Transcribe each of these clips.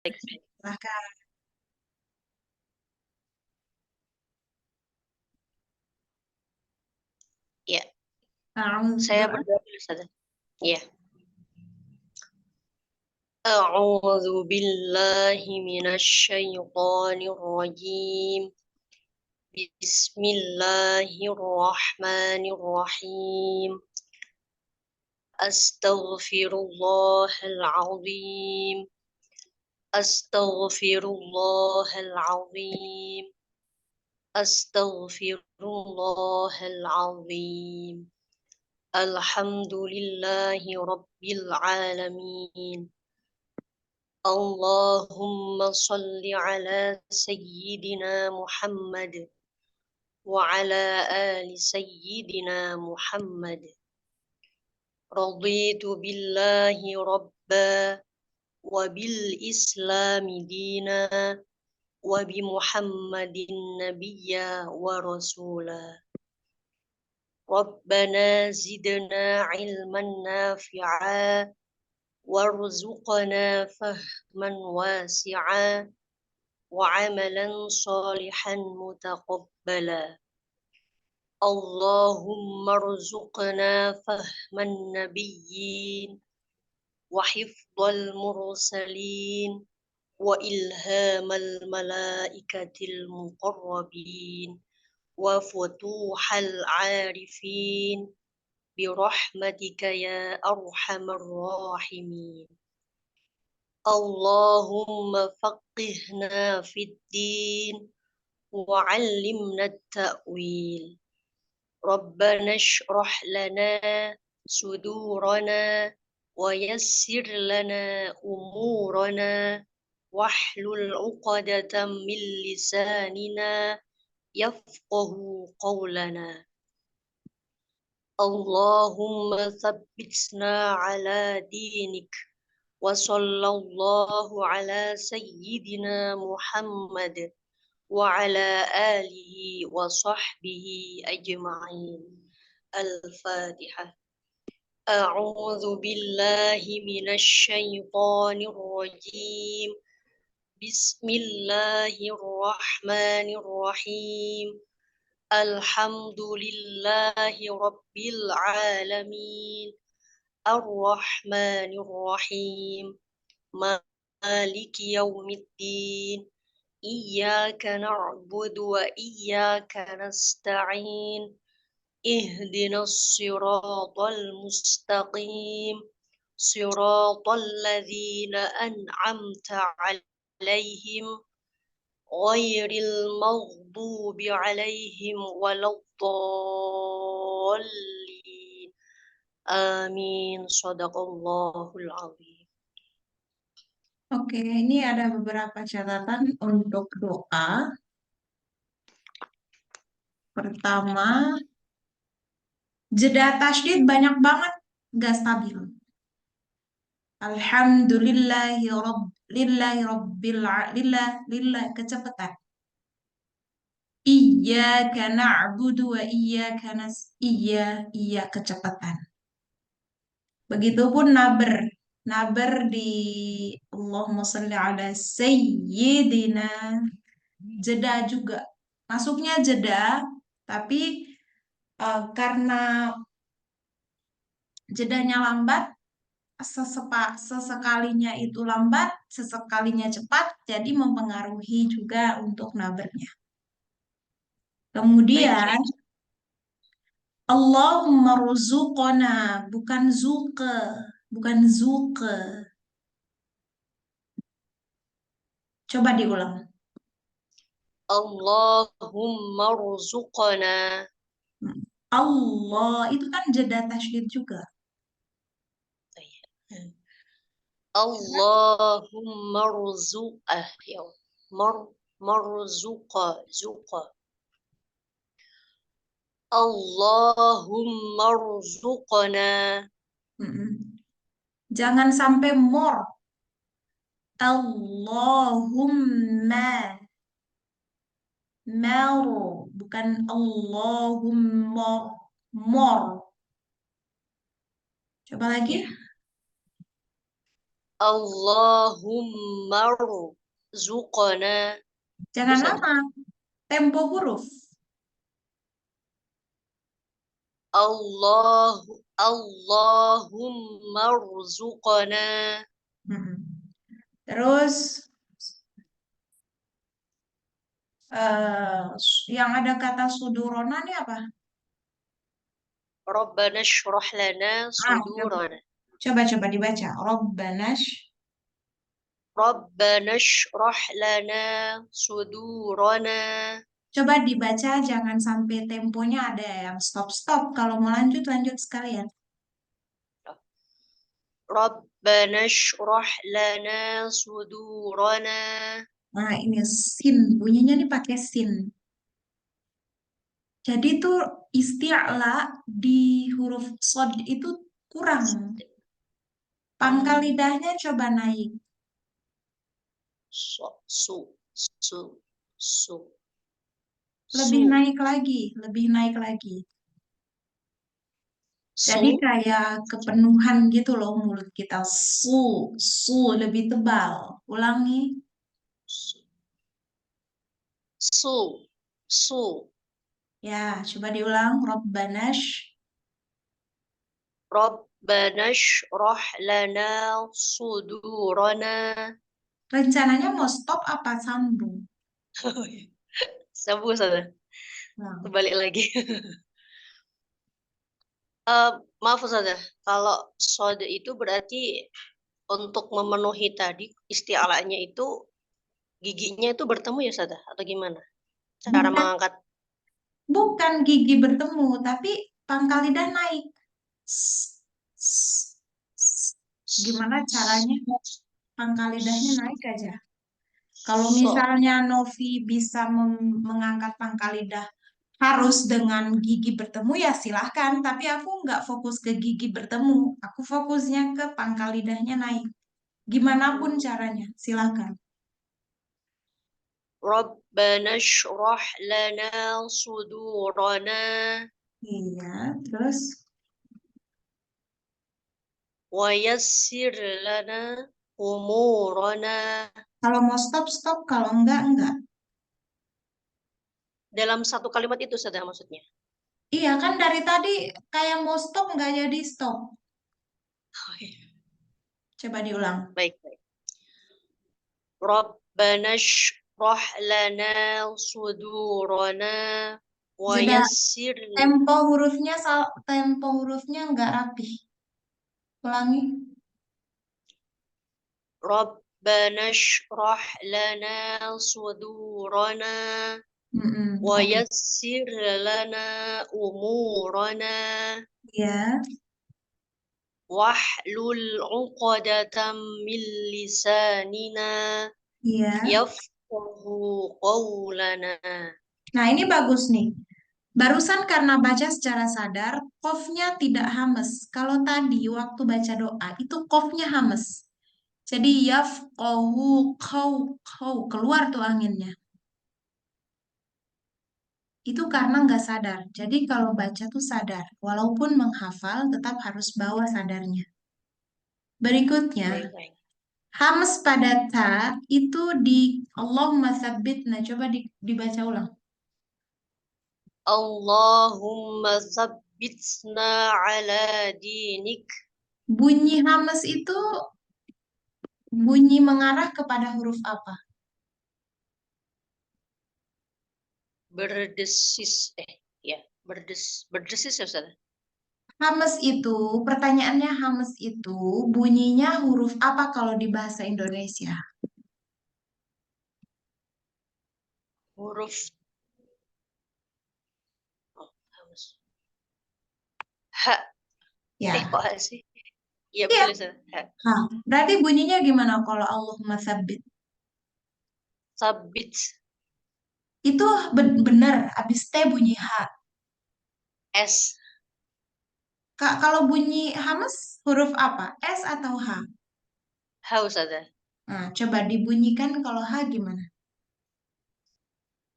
Silahkan. Ya, saya Doa. berdoa dulu, Ustazah. Ya. A'udzu billahi minasy syaithanir rajim. Bismillahirrahmanirrahim. Astaghfirullahal azim. Astaghfirullahal azim. Astaghfirullahal azim. Alhamdulillahi rabbil alamin. اللهم صل على سيدنا محمد وعلى آل سيدنا محمد. رضيت بالله ربا وبالإسلام دينا وبمحمد نبيا ورسولا. ربنا زدنا علما نافعا وارزقنا فهما واسعا وعملا صالحا متقبلا. اللهم ارزقنا فهم النبيين وحفظ المرسلين وإلهام الملائكة المقربين وفتوح العارفين برحمتك يا أرحم الراحمين. اللهم فقهنا في الدين وعلمنا التأويل. ربنا اشرح لنا صدورنا ويسر لنا أمورنا واحلل عقدة من لساننا يفقه قولنا. اللهم ثبتنا على دينك. وصلى الله على سيدنا محمد وعلى آله وصحبه أجمعين. الفاتحة. أعوذ بالله من الشيطان الرجيم. بسم الله الرحمن الرحيم. الحمد لله رب العالمين. الرحمن الرحيم. مالك يوم الدين. إياك نعبد وإياك نستعين. اهدنا الصراط المستقيم. صراط الذين أنعمت عليهم غير المغضوب عليهم ولا الضالين. آمين. صدق الله العظيم. Oke, ini ada beberapa catatan untuk doa. Pertama, jeda tasydid banyak banget gak stabil. Alhamdulillahi lillahi rabbil lillah kecepatan. Iyyaka na'budu wa iya kecepatan. Begitupun naber. Naber di Allahumma sholli ala sayyidina, jeda juga. Masuknya jeda, tapi karena jedanya lambat, sesekalinya itu lambat, sesekalinya cepat, jadi mempengaruhi juga untuk nabernya. Baik. Kemudian Allahumma ruzuqona, bukan zuke, bukan zuke. Coba diulang. Allahumma rzuqna. Allah itu kan jeda tasydid juga. Allahumma rzuqah. Ya. Marzuqa. Zuqa. Allahumma rzuqna. Mm-mm. Jangan sampai mor. Allahumma mar, bukan Allahumma mor. Coba lagi. Allahumma rzuqna. Jangan Terus ada lama. Tempo huruf. Allahumma rzuqna. Mm-mm. Terus eh yang ada kata sudurona nih apa? Rabbana shrah lana Coba sudurana. coba dibaca. Robbanash. Rabbana shrah lana sudurana. Coba dibaca, jangan sampai temponya ada yang stop-stop. Kalau mau lanjut, lanjut sekalian. Rabbana shrah lana sudurana. Nah, ini sin. Bunyinya nih pakai sin. Jadi tuh isti'la di huruf sod itu kurang. Pangkal Hmm. lidahnya coba naik. So, su, su, Lebih su, naik lagi, lebih naik lagi. Jadi su, kayak kepenuhan gitu loh mulut kita. Su, lebih tebal. Ulangi. su, su, su. Ya, coba diulang. Robbanash. Rabbana shrah lana sudurana. Rencananya mau stop apa sambung? Sambung sana. Nah, Kembali lagi. Maaf saja, kalau sode itu berarti untuk memenuhi tadi isti'alanya itu giginya itu bertemu ya Sada atau gimana? Cara bukan mengangkat bukan gigi bertemu, tapi pangkal lidah naik. S- s- s- s- Gimana caranya? Pangkal lidahnya s- naik aja. Kalau so, misalnya Novi bisa mengangkat pangkal lidah harus dengan gigi bertemu ya silahkan. Tapi aku nggak fokus ke gigi bertemu. Aku fokusnya ke pangkal lidahnya naik. Gimana pun caranya, silahkan. Rabbana shrah lana sudurana Iya, terus wa yassir lana umurana. kalau mau stop stop, kalau enggak. Dalam satu kalimat itu Sada maksudnya. Iya kan dari tadi kayak mau stop nggak jadi stop. Oh, iya. Coba diulang. Baik, baik. Rabbana shrah lana sudurana wa Sudah yassir tempo hurufnya nggak rapi. Ulangi. Rabbana shrah lana sudurana wa Oke. yassir lana umurana Ya, wahlul 'uqdatam min lisanina iya. yafqahu qawlana. Nah ini bagus nih. Barusan karena baca secara sadar, kofnya tidak hames. Kalau tadi waktu baca doa itu kofnya hames. Jadi kau keluar tuh anginnya. Itu karena nggak sadar. Jadi kalau baca tuh sadar. Walaupun menghafal tetap harus bawa sadarnya. Berikutnya, Baik, baik. hames pada ta itu di Allahumma tsabbitna. Coba dibaca ulang. Allahumma tsabbitna ala dinik. Bunyi hames itu bunyi mengarah kepada huruf apa? Berdesis ya, berdesis ya Ustaz. Hames itu, pertanyaannya hames itu bunyinya huruf apa kalau di bahasa Indonesia? Huruf oh, harus ha. Ya, Kok ha sih? Iya iya. betul Ustaz. Ha. Hah, berarti bunyinya gimana kalau Allahumma tsabbit? Sabit Itu benar, abis T bunyi H. S. Kak, kalau bunyi hames huruf apa? S atau H? Ha Ustaz. Nah, coba dibunyikan kalau H gimana?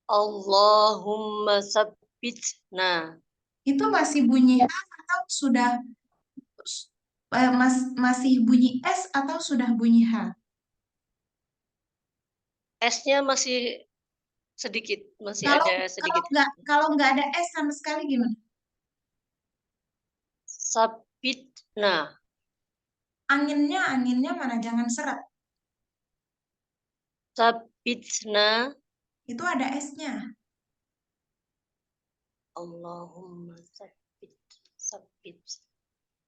Allahumma sabbitna. Itu masih bunyi H atau sudah Masih bunyi S atau sudah bunyi H? S-nya masih sedikit, masih Kalau ada kalau sedikit. kalau nggak ada S sama sekali gimana? Sabit. Nah, Anginnya mana? Jangan seret. sabitna. Itu ada S-nya. Allahumma sabit, sabit,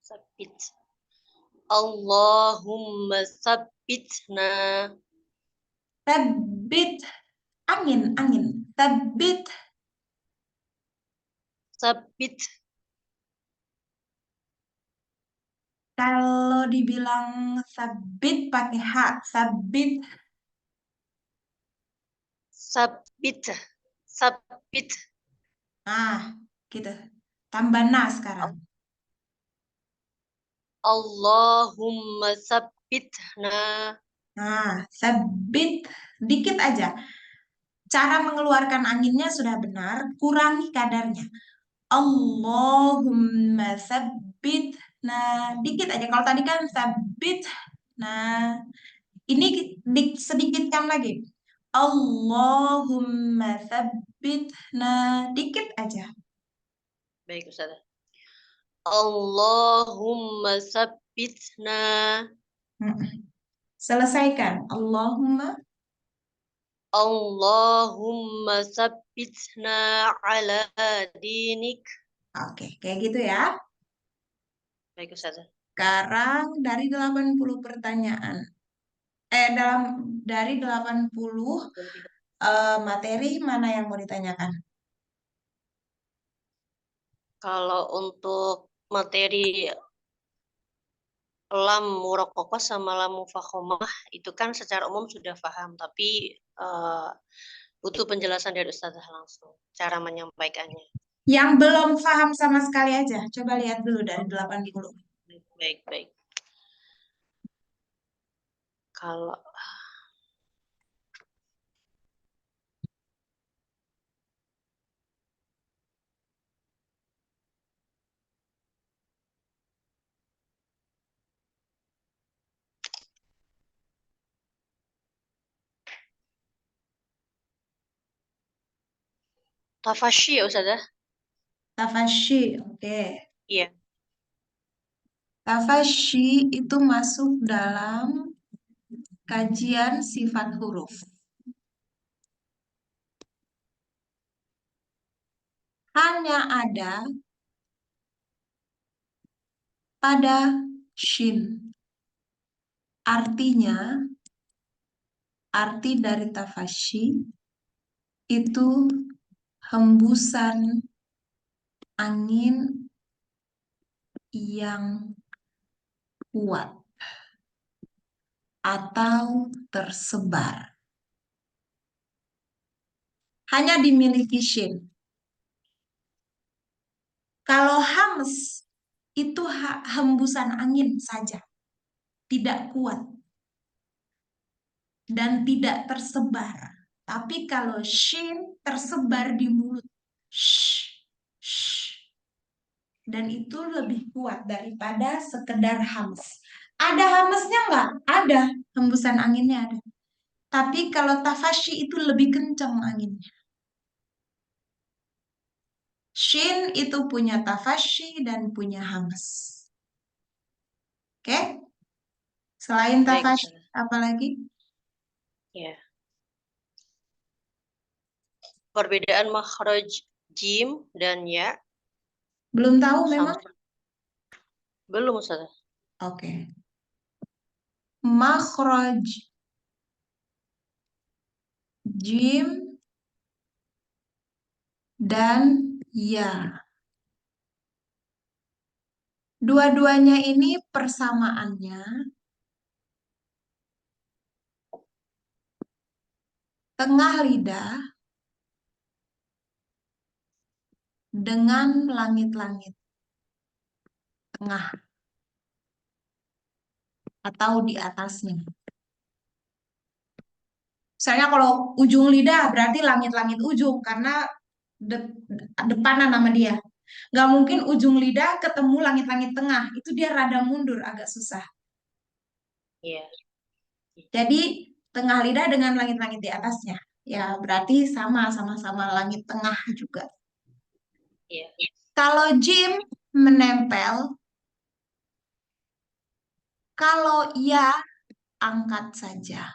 sabit. Allahumma sabitna. Tabit. Angin. Tabit. Sabit, Kalau dibilang sabit pakai H. Sabit. sabit, sabit. Nah, gitu. Tambah na sekarang. Allahumma sabitna. Nah, sabit. Dikit aja. Cara mengeluarkan anginnya sudah benar. Kurangi kadarnya. Allahumma sabbit. Nah, dikit aja. Kalau tadi kan sabbit. Nah, ini sedikitkan lagi. Allahumma sabbit. Nah, dikit aja. Baik, Ustazah. Allahumma sabitna. Mm-mm. Selesaikan. Allahumma. Allahumma sabitna ala dinik. Oke, kayak gitu ya. Baik, Ustazah. Sekarang dari 80 pertanyaan. Dalam dari 80 materi mana yang mau ditanyakan? Kalau untuk materi lam murokokos sama lam mufakhomah itu kan secara umum sudah paham, tapi butuh penjelasan dari Ustazah langsung cara menyampaikannya. Yang belum paham sama sekali aja. Coba lihat dulu dari 80. Baik, baik. Kalau tafashi ya Ustazah? Tafashi, oke. Iya. Tafashi itu masuk dalam kajian sifat huruf. Hanya ada pada shin. Artinya, arti dari tafashi itu hembusan angin yang kuat atau tersebar. Hanya dimiliki shin. Kalau hams itu hembusan angin saja, tidak kuat dan tidak tersebar. Tapi kalau shin tersebar di mulut. Shh, shh. Dan itu lebih kuat daripada sekedar hams. Ada hamsnya nggak? Ada, hembusan anginnya ada. Tapi kalau tafashi itu lebih kencang anginnya. Shin itu punya tafashi dan punya hams. Oke? Selain Baik, tafashi, Ustazah. apa lagi? Ya. Perbedaan makhraj jim dan ya Belum tahu memang? sama. Belum, Ustazah. Oke. Makhraj jim dan ya. Dua-duanya ini persamaannya tengah lidah dengan langit-langit tengah atau di atasnya. Misalnya kalau ujung lidah berarti langit-langit ujung karena depanan nama dia. Nggak mungkin ujung lidah ketemu langit-langit tengah. Itu dia rada mundur, agak susah. Iya. Jadi tengah lidah dengan langit-langit di atasnya. Ya berarti sama-sama langit tengah juga. Iya. Kalau Jim menempel, kalau ya angkat saja.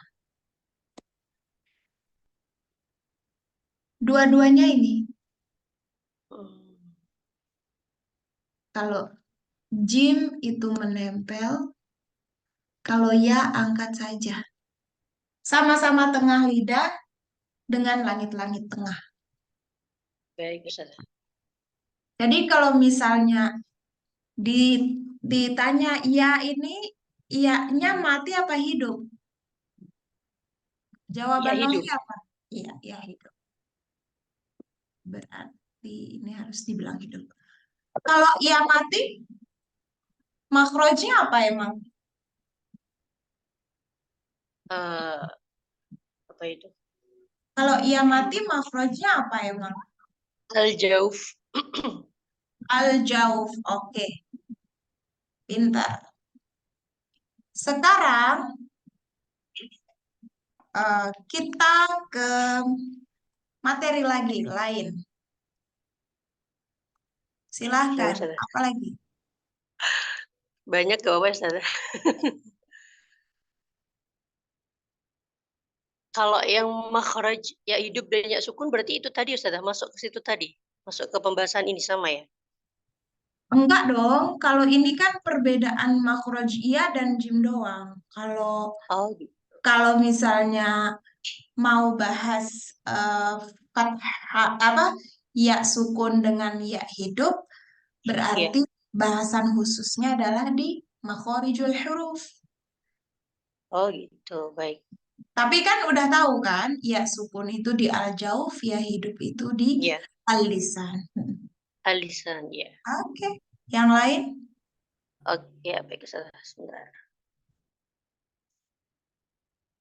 Dua-duanya ini. Hmm. Kalau Jim itu menempel, kalau ya angkat saja. Sama-sama tengah lidah dengan langit-langit tengah. Baik, Ustazah. Jadi kalau misalnya di, ditanya ya ini, iya-nya mati apa hidup? Ya Jawaban Novi hidup. apa? Iya, ya hidup. Berarti ini harus dibilang hidup. Kalau ia mati, makrojnya apa emang? Eh, apa itu? Kalau ia mati, makrojnya apa emang? Al-Jauf. Al-Jauf. Oke, pintar. Sekarang kita ke materi lagi, lain. Ya, Silahkan, Ustazah. apa lagi? Banyak gak apa Ustazah? Kalau yang makhraj ya hidup dan ya sukun berarti itu tadi Ustazah masuk ke situ tadi. Masuk ke pembahasan ini sama ya. Enggak dong, kalau ini kan perbedaan makroj iya dan jim doang. Kalau Oh, gitu. kalau misalnya mau bahas eh, fathah apa ya sukun dengan ya hidup, Iya. berarti bahasan khususnya adalah di makhorijul huruf. Oh, gitu. Baik. Tapi kan udah tahu kan, ya sukun itu di al-jauf, ya hidup itu di Iya. al-lisan. Alisan, ya. Oke, yang lain? Oke, ya, baik Ustazah. Sebentar.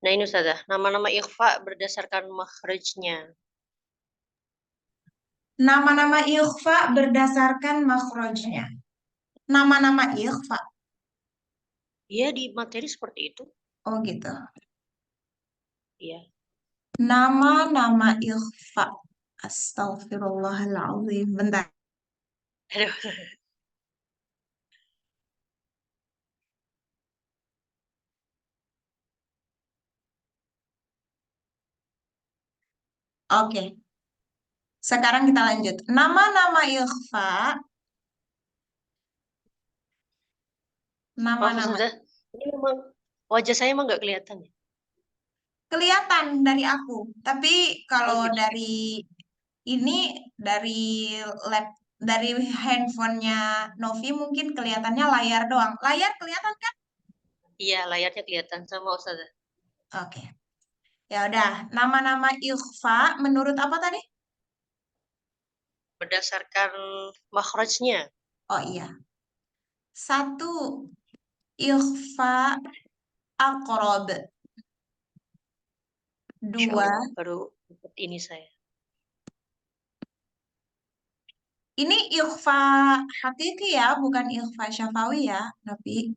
Nah, ini Ustazah, nama-nama ikhfa berdasarkan makhrajnya. Nama-nama ikhfa berdasarkan makhrajnya. Nama-nama ikhfa. Iya, di materi seperti itu. Oh gitu. Iya. Nama-nama ikhfa. Astagfirullahaladzim. Bentar. Aduh. Oke. Sekarang kita lanjut. Nama-nama ikhfa. Maaf Nama-nama. Ustazah, ini memang wajah saya emang nggak kelihatan ya? Kelihatan dari aku. Tapi Oh, kalau gitu. dari ini, dari lab, dari handphonenya Novi mungkin kelihatannya layar doang. Layar kelihatan kan? Iya, layarnya kelihatan sama Ustazah. Oke. Ya udah. Nama-nama ikhfa menurut apa tadi? Berdasarkan makhrajnya. Oh iya. Satu, ikhfa aqrab. Insya Dua, Allah, baru dapat ini saya. ini ikhfa hakiki ya, bukan ikhfa syafawi ya, tapi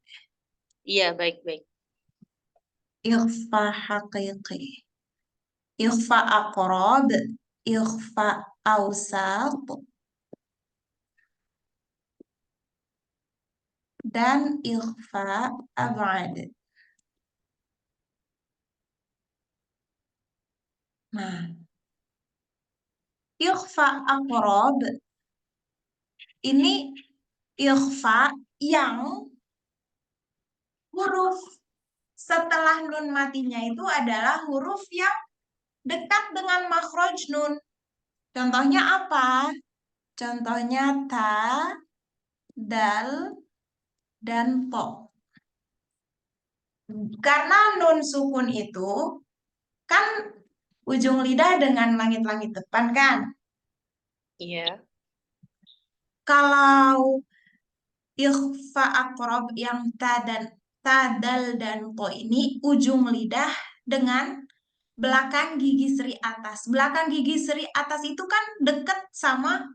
Iya, baik-baik. ikhfa hakiki. Ikhfa aqrab, ikhfa awsat, dan ikhfa ab'ad. Nah, ikhfa aqrab ini ikhfa yang huruf setelah nun matinya itu adalah huruf yang dekat dengan makhraj nun. Contohnya apa? Contohnya ta, dal, dan to. Karena nun sukun itu kan ujung lidah dengan langit-langit depan kan. Iya. Kalau ikhfa akrob yang ta, dal, dan to ini ujung lidah dengan belakang gigi seri atas. Belakang gigi seri atas itu kan deket sama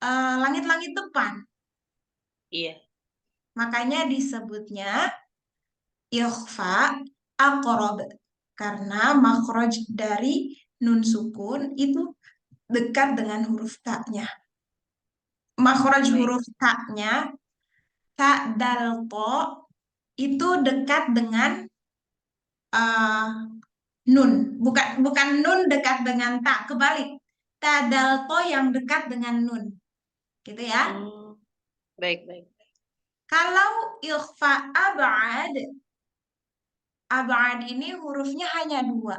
langit-langit depan. Iya. Makanya disebutnya ikhfa aqrab. Karena makhraj dari nun sukun itu dekat dengan huruf ta-nya. Makhraj Baik. huruf ta-nya, ta dal to, itu dekat dengan eh, nun. Bukan nun dekat dengan ta, kebalik. Ta dal to yang dekat dengan nun. Gitu ya. Baik, baik. Kalau ikhfa ab'ad, ab'ad ini hurufnya hanya dua.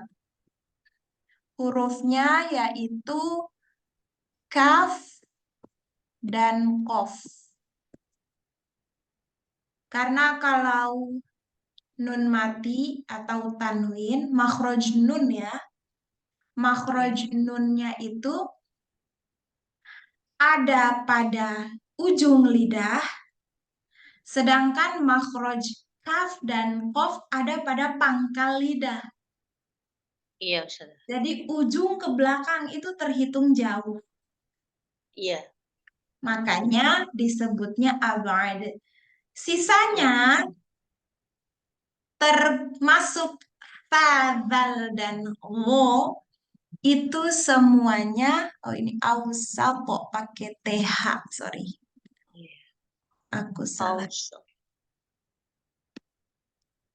Hurufnya yaitu kaf dan kof. Karena kalau nun mati atau tanwin, makhraj nun ya, makhraj Iya. nunnya itu ada pada ujung lidah, sedangkan makhraj kaf dan kof ada pada pangkal lidah. Iya, Ustazah. Jadi ujung ke belakang itu terhitung jauh. Iya. Makanya disebutnya abad. Hmm. Sisanya termasuk fadal dan wo itu semuanya, oh ini ausapo pakai th, sorry, Iya. aku salah. Aus.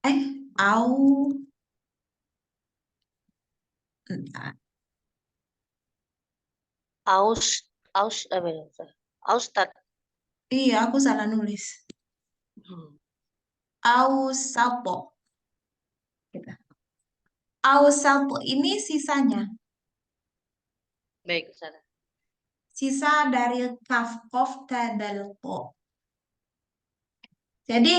Eh, au, entar. Aus. Aus apa ya, Ustazah? Austat. Iya, aku salah nulis. Hmm. Ausapo. Gitu. Ausapo ini sisanya. Baik, Ustazah. Sisa dari kaf, kof, ta, dal, po. Jadi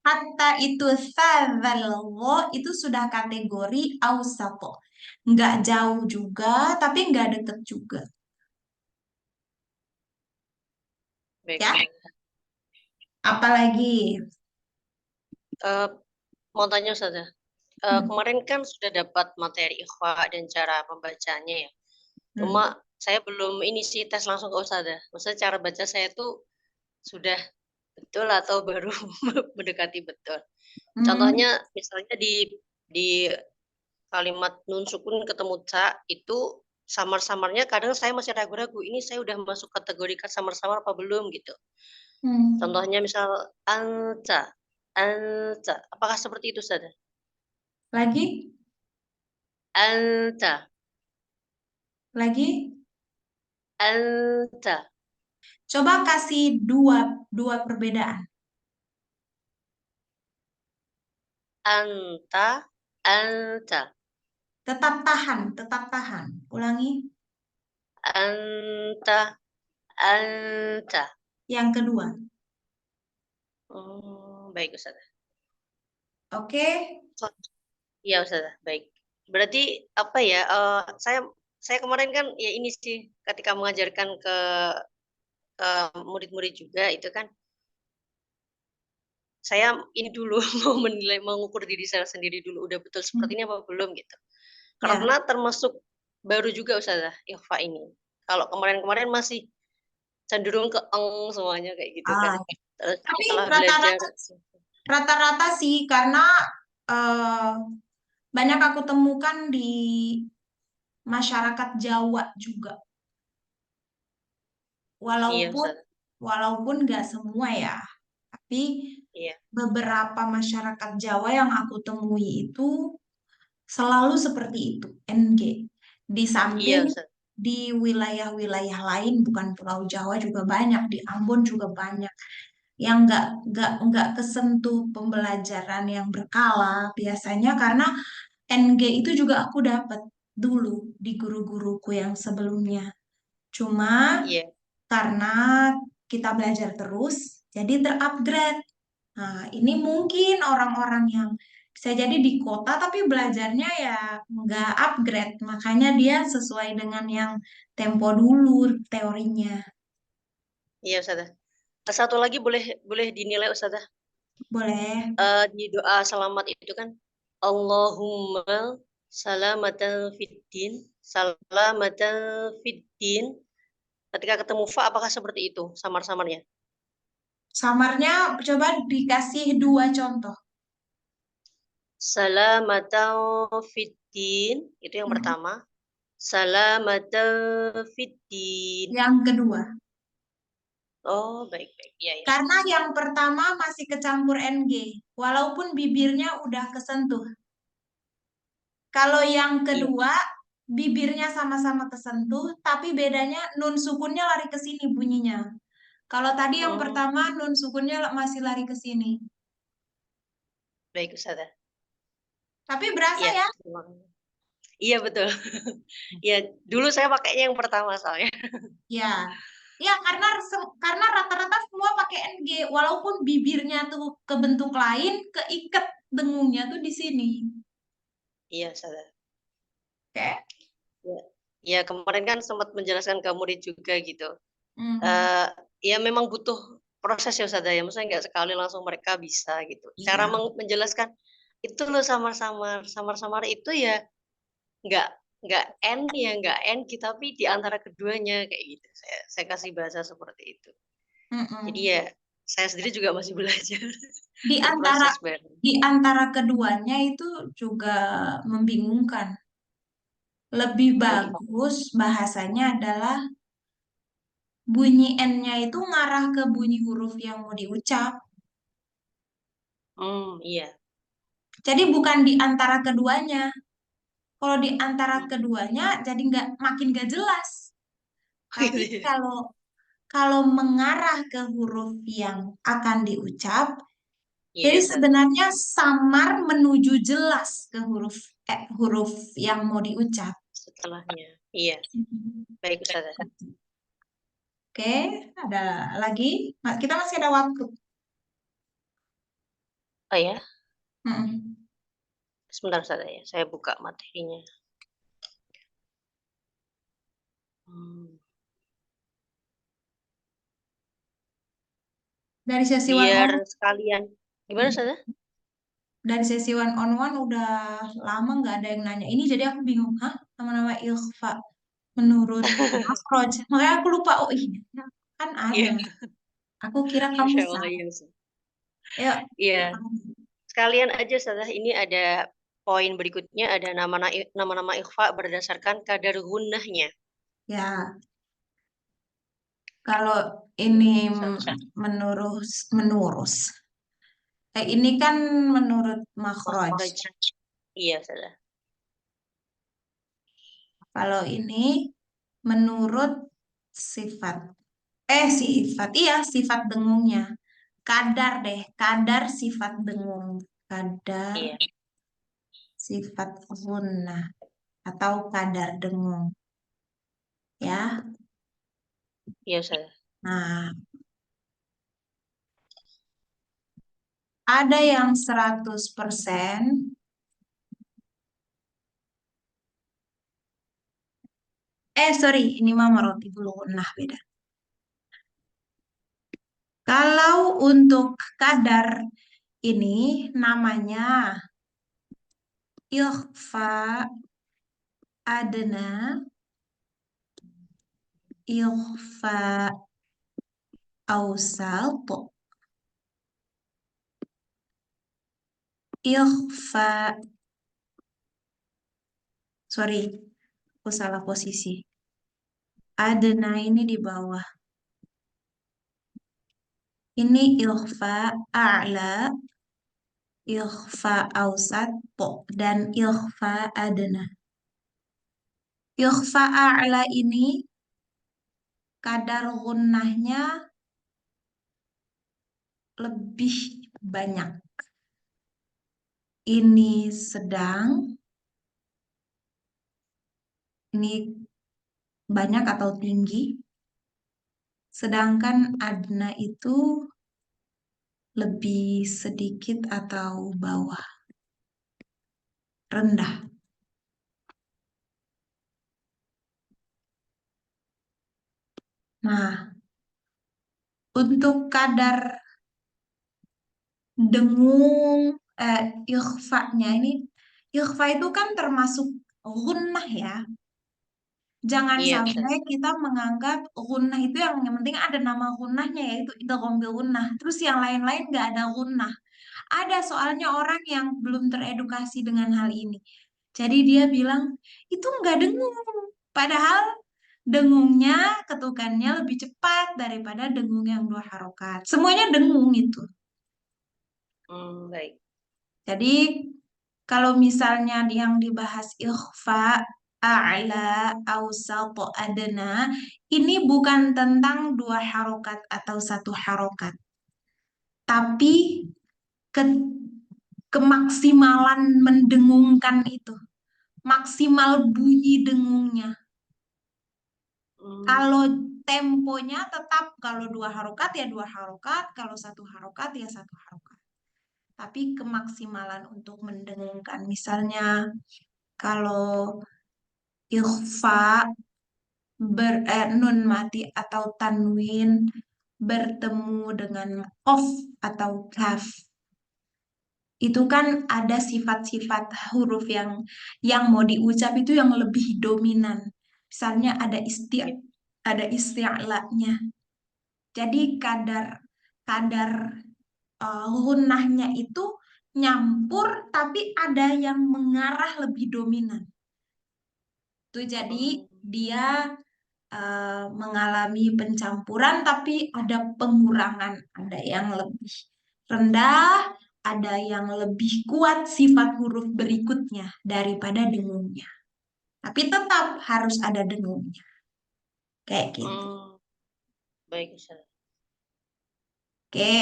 hatta itu sadzal wo itu sudah kategori ausapo. Nggak jauh juga, tapi nggak deket juga. Baik, Ya, Ustazah. apalagi. Eh, mau tanya, Ustazah. Hmm. Kemarin kan sudah dapat materi ikhfa dan cara membacanya ya. Cuma Hmm. saya belum ini sih tes langsung ke Ustazah. Maksudnya cara baca saya tuh sudah betul atau baru mendekati betul. Hmm. Contohnya misalnya di kalimat nun sukun ketemu ca itu samar-samarnya kadang saya masih ragu-ragu ini saya udah masuk kategori samar-samar apa belum gitu. Hmm. Contohnya misal anca, anca. Apakah seperti itu saja? Lagi, Anca, lagi. anca, Coba kasih dua dua perbedaan. anta, anca, Tetap tahan, tetap tahan. Ulangi. anta, anca. Yang kedua. Baik Ustaz. Oke. Iya Ustaz, baik. Berarti apa ya? Saya kemarin kan ya ini sih ketika mengajarkan ke murid-murid juga itu kan saya ini dulu mau menilai, mengukur diri saya sendiri dulu udah betul seperti Hmm. ini apa belum gitu. Ya. Karena termasuk baru juga Ustazah Ikhfa ini. Kalau kemarin-kemarin masih cenderung ke semuanya kayak gitu kan. Ah, Terus tapi setelah belajar rata-rata rata-rata sih karena eh, banyak aku temukan di masyarakat Jawa juga. iya Walaupun Ustazah. walaupun nggak semua ya, tapi Iya. beberapa masyarakat Jawa yang aku temui itu selalu seperti itu, NG. Di Iya samping Ustazah. di wilayah-wilayah lain, bukan Pulau Jawa juga banyak, di Ambon juga banyak yang nggak kesentuh pembelajaran yang berkala biasanya karena NG itu juga aku dapat dulu di guru-guruku yang sebelumnya. Cuma Iya. karena kita belajar terus, jadi terupgrade. Nah, ini mungkin orang-orang yang bisa jadi di kota tapi belajarnya ya nggak upgrade, makanya dia sesuai dengan yang tempo dulu teorinya. Iya Ustazah. Satu lagi boleh boleh dinilai Ustazah. Boleh. Di doa selamat itu kan Allahumma salamatan fiddin, salamatan fiddin, Ketika ketemu fa, apakah seperti itu samar-samarnya? Samarnya coba dikasih dua contoh. Salamatan fiddin, itu yang Mm. pertama. Salamatan fiddin. Yang kedua, Oh, baik-baik. Ya, ya. karena yang pertama masih kecampur ng, walaupun bibirnya udah kesentuh. Kalau yang Iya. kedua, bibirnya sama-sama kesentuh, tapi bedanya nun sukunnya lari ke sini bunyinya. Kalau tadi yang Oh, pertama nun sukunnya masih lari ke sini. baik, Ustazah. Tapi berasa Iya, ya? terima kasih. Iya, betul. Iya, dulu saya pakainya yang pertama soalnya. Ya. Ya, karena rata-rata semua pakai ng, walaupun bibirnya tuh kebentuk lain, keiket dengungnya tuh di sini. Iya, Ustazah. Oke. Ya. Ya, kemarin kan sempat menjelaskan ke murid juga gitu. Hmm. Eh, ya memang butuh proses ya Ustazah ya. Maksudnya nggak sekali langsung mereka bisa gitu. Cara Iya. menjelaskan itu loh samar-samar. Samar-samar itu ya nggak nggak N ya nggak N tapi di antara keduanya kayak gitu. Saya kasih bahasa seperti itu. Jadi Mm-mm. ya saya sendiri juga masih belajar Di antara berproses bareng. di antara keduanya itu juga membingungkan. Lebih Bagaimana? bagus bahasanya adalah bunyi N-nya itu ngarah ke bunyi huruf yang mau diucap. Iya. Jadi bukan di antara keduanya. Kalau di antara keduanya jadi nggak makin gak jelas. Gitu Tapi ya. kalau kalau mengarah ke huruf yang akan diucap, jadi Iya, Ustazah. sebenarnya samar menuju jelas ke huruf yang mau diucap. Setelahnya. Iya, baik Ustazah. Oke, ada lagi? Kita masih ada waktu. Oh ya, Mm-mm. sebentar Ustazah ya. Saya buka materinya. Hmm. Dari sesi one Biar on sekalian. Gimana Ustazah? dari sesi one on one udah lama nggak ada yang nanya ini, jadi aku bingung. Hah, nama-nama Ilfa menurut Makroj. Makanya aku lupa. Oh iya, kan ada. Iya, Aku kira kamu Masya Allah, salah. iya Ustazah. Yuk. Iya, sekalian aja Ustazah. Ini ada poin berikutnya, ada nama-nama ikhfa berdasarkan kadar gunnahnya. Ya, kalau ini Ustazah. menurut ini kan menurut Makhraj. Makhraj. Iya Ustazah. Kalau ini menurut sifat. Sifat. Iya, sifat dengungnya. Kadar deh, kadar sifat dengung. Kadar Iya, sifat gunnah atau kadar dengung. Ya. iya Ustazah. Nah, ada yang 100%. Sorry, ini mama roti dulu. Nah, beda. Kalau untuk kadar ini namanya ikhfa adna, ikhfa ausat, ikhfa, sorry, aku salah posisi. Adna ini di bawah. Ini ikhfa a'la, ikhfa ausat, dan ikhfa adna. Ikhfa a'la ini kadar gunnahnya lebih banyak. Ini sedang, ini banyak atau tinggi, sedangkan adna itu lebih sedikit atau bawah, rendah. Nah, untuk kadar dengung, ikhfa-nya ini, ikhfa itu kan termasuk gunnah ya. Jangan Iya, sampai Ustazah. kita menganggap gunnah itu yang penting ada nama gunnahnya yaitu idgham bil gunnah. Terus yang lain-lain nggak ada gunnah. Ada soalnya orang yang belum teredukasi dengan hal ini. Jadi dia bilang itu nggak dengung. Padahal dengungnya, ketukannya lebih cepat daripada dengung yang dua harokat. Semuanya dengung itu. Baik. Jadi kalau misalnya yang dibahas ikhfa, a'la, awsat, adna, ini bukan tentang dua harokat atau satu harokat, tapi ke- kemaksimalan mendengungkan itu, maksimal bunyi dengungnya. Kalau Hmm, temponya tetap kalau dua harokat ya dua harokat, kalau satu harokat ya satu harokat. Tapi kemaksimalan untuk mendengungkan, misalnya kalau ikhfa nun mati atau tanwin bertemu dengan qaf atau kaf. Itu kan ada sifat-sifat huruf yang mau diucap itu yang lebih dominan. Misalnya iya. ada isti'lanya. Jadi kadar kadar gunnahnya itu nyampur tapi ada yang mengarah lebih dominan. Itu jadi Hmm, dia mengalami pencampuran tapi ada pengurangan, ada yang lebih rendah, ada yang lebih kuat sifat huruf berikutnya daripada dengungnya. Tapi tetap harus ada dengungnya, kayak gitu. hmm, baik, Ustazah. Oke,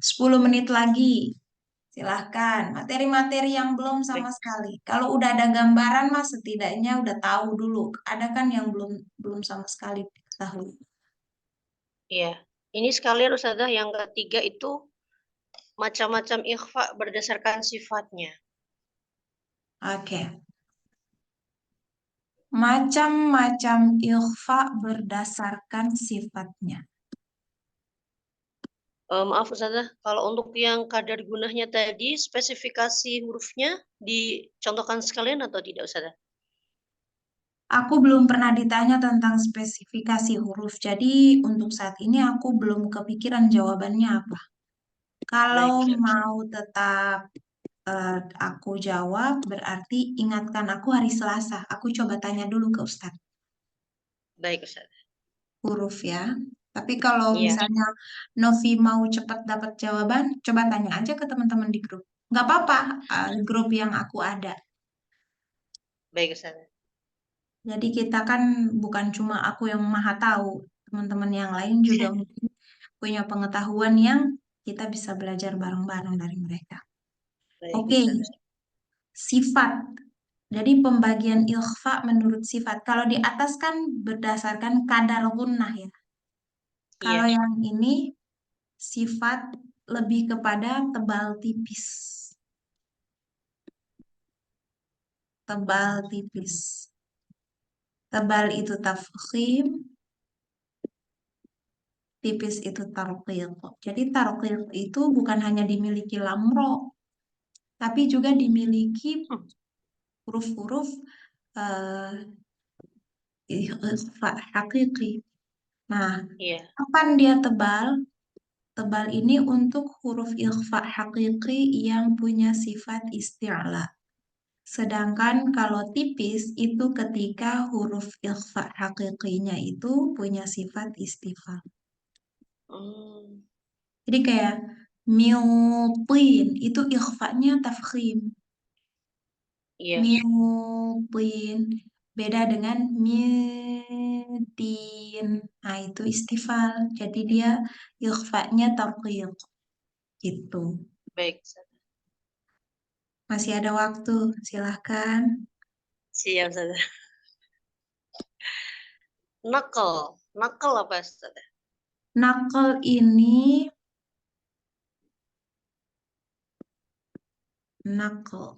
10 menit lagi. Silahkan, materi-materi yang belum sama Baik. sekali. Kalau udah ada gambaran, mas setidaknya udah tahu dulu. Ada kan yang belum belum sama sekali diketahui. Iya. Ini sekalian Ustazah yang ketiga itu macam-macam ikhfa berdasarkan sifatnya. Oke. Macam-macam ikhfa berdasarkan sifatnya. Maaf Ustazah, kalau untuk yang kadar gunahnya tadi, spesifikasi hurufnya dicontohkan sekalian atau tidak Ustazah? Aku belum pernah ditanya tentang spesifikasi huruf, jadi untuk saat ini aku belum kepikiran jawabannya apa. Kalau Baik, baik, mau tetap aku jawab, berarti ingatkan aku hari Selasa. Aku coba tanya dulu ke Ustadz baik Ustazah. huruf ya. Tapi kalau Iya, misalnya Novi mau cepat dapat jawaban, coba tanya aja ke teman-teman di grup. Nggak apa-apa, grup yang aku ada. baik Ustazah. Jadi kita kan bukan cuma aku yang maha tahu, teman-teman yang lain juga mungkin punya pengetahuan yang kita bisa belajar bareng-bareng dari mereka. Baik Oke, Ustazah. sifat. Jadi pembagian ikhfa menurut sifat. Kalau di atas kan berdasarkan kadar gunnah ya. Kalau Iya, yang ini sifat lebih kepada tebal tipis. Tebal tipis. Tebal itu tafkhim, tipis itu tarqiq. Jadi tarqiq itu bukan hanya dimiliki lamro, tapi juga dimiliki hmm, huruf-huruf eh, hakiki. Nah, iya, kapan dia tebal? Tebal ini untuk huruf ikhfa hakiki yang punya sifat isti'la. Sedangkan kalau tipis itu ketika huruf ikhfa hakikinya itu punya sifat istifal. hmm, Jadi kayak miutin itu ikhfanya tafkhim. iya, Miutin beda dengan midin. Nah, itu istifal. Jadi dia ikhfanya tarqiq gitu. baik Ustazah. Masih ada waktu, silahkan. Siap Ustazah. Nakal, nakal apa Ustazah? Nakal ini, nakal.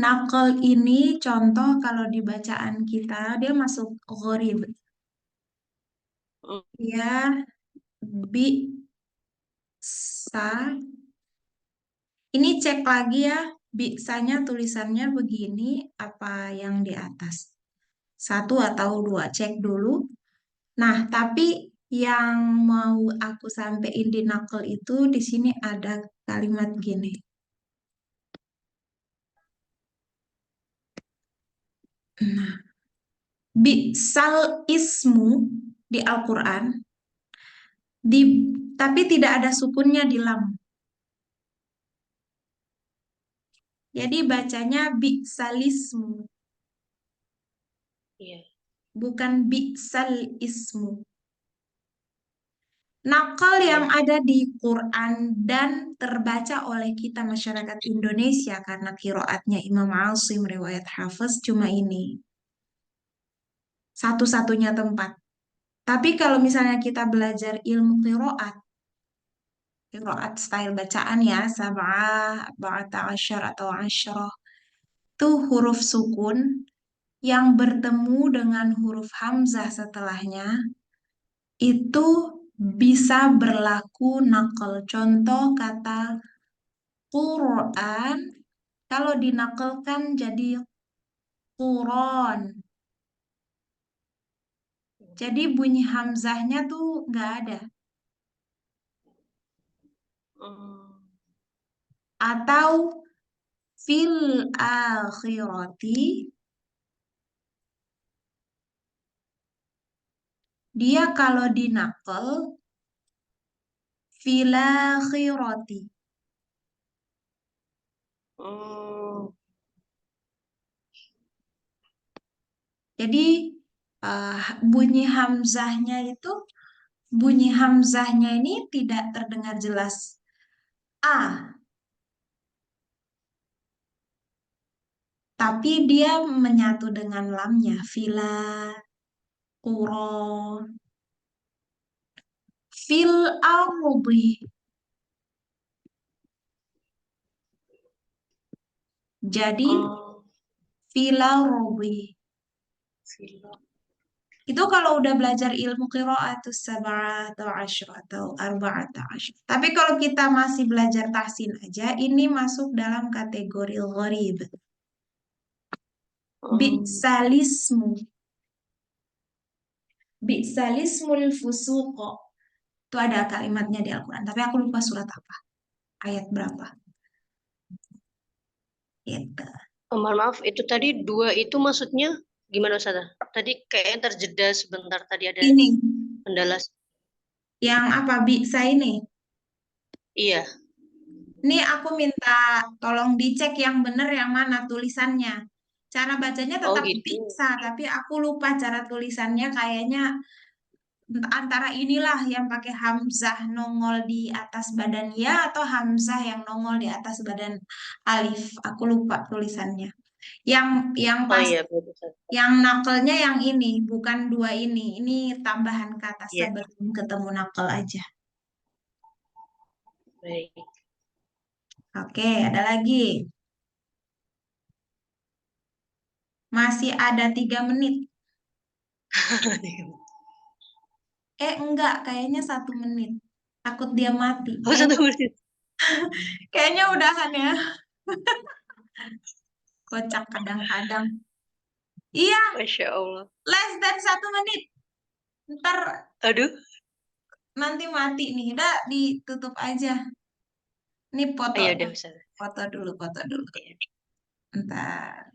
Nakal ini contoh kalau di bacaan kita, dia masuk gharib. Hmm, Ya, bisa. Ini cek lagi ya, bisanya tulisannya begini, apa yang di atas. Satu atau dua, cek dulu. Nah, tapi yang mau aku sampein di nakal itu di sini ada kalimat gini. Nah, bi'sal ismu di Al-Quran, di, tapi tidak ada sukunnya di lam. Jadi bacanya bi'salismu, Iya. bukan bi'sal ismu. Nakal yang Iya. ada di Quran dan terbaca oleh kita masyarakat Indonesia karena kiroatnya Imam Asim riwayat Hafiz cuma ini. Satu-satunya tempat. Tapi kalau misalnya kita belajar ilmu kiroat style bacaan ya, sab'ah, ba'ata asyar atau asyroh, itu huruf sukun yang bertemu dengan huruf hamzah setelahnya, itu bisa berlaku nakal. Contoh kata Quran, kalau dinakalkan jadi Quran. Jadi bunyi hamzahnya tuh nggak ada. Hmm. Atau fil akhirati, dia kalau dinakal fil akhirati. Hmm. Jadi bunyi hamzahnya itu, bunyi hamzahnya ini tidak terdengar jelas. A, tapi dia menyatu dengan lamnya. Fila, kuro, fil ardi. Jadi Hmm. fila ardi. Film. Itu kalau udah belajar ilmu qiraat tuh sab'ah atau asyr atau arba'at atau asyr. Tapi kalau kita masih belajar tahsin aja, ini masuk dalam kategori gharib. Hmm. Bi'salismu. Bi'salismul fusuqo. Itu ada kalimatnya di Al-Quran. Tapi aku lupa surat apa. Ayat berapa. Gitu. Oh, mohon maaf, itu tadi dua itu maksudnya gimana Ustazah? Tadi kayaknya terjeda sebentar, tadi ada Ini. kendala. Yang apa? Bi'sa ini. Iya. Ini aku minta tolong dicek yang benar yang mana tulisannya. Cara bacanya Oh tetap gitu. bisa, tapi aku lupa cara tulisannya kayaknya antara inilah yang pakai hamzah nongol di atas badan ya atau hamzah yang nongol di atas badan alif. Aku lupa tulisannya. Yang yang Oh pas iya, betul Ustazah. yang nakelnya yang ini, bukan dua ini. Ini tambahan kata Iya, sebelum ketemu nakel aja. baik. Oke, ada lagi. Masih ada 3 menit. Enggak, kayaknya 1 menit. Takut dia mati. Oh, satu menit. Kayaknya udahan ya. Kocak kadang-kadang. Iya, Masya Allah. less than 1 menit. Ntar Aduh. nanti mati nih. Udah ditutup aja. Ini foto Ayo deh dulu. Ustazah. Foto dulu, foto dulu. Iya. Ntar.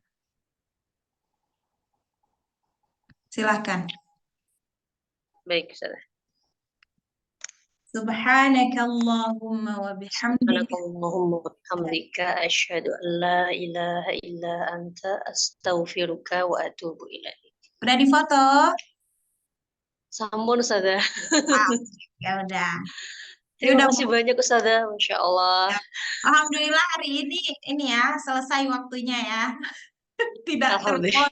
Silahkan. Baik Ustazah. Subhanakallahumma wa bihamdika. Subhanakallahumma wa bihamdika asyhadu an la ilaha illa anta astaghfiruka wa atubu ilaik. Udah difoto? Sampun Ustazah. Ah, ya udah. Ini Terima udah kasih banyak Ustazah. Masya Allah. ya. Alhamdulillah hari ini ya selesai waktunya ya. Tidak Alhamdulillah. terpotong.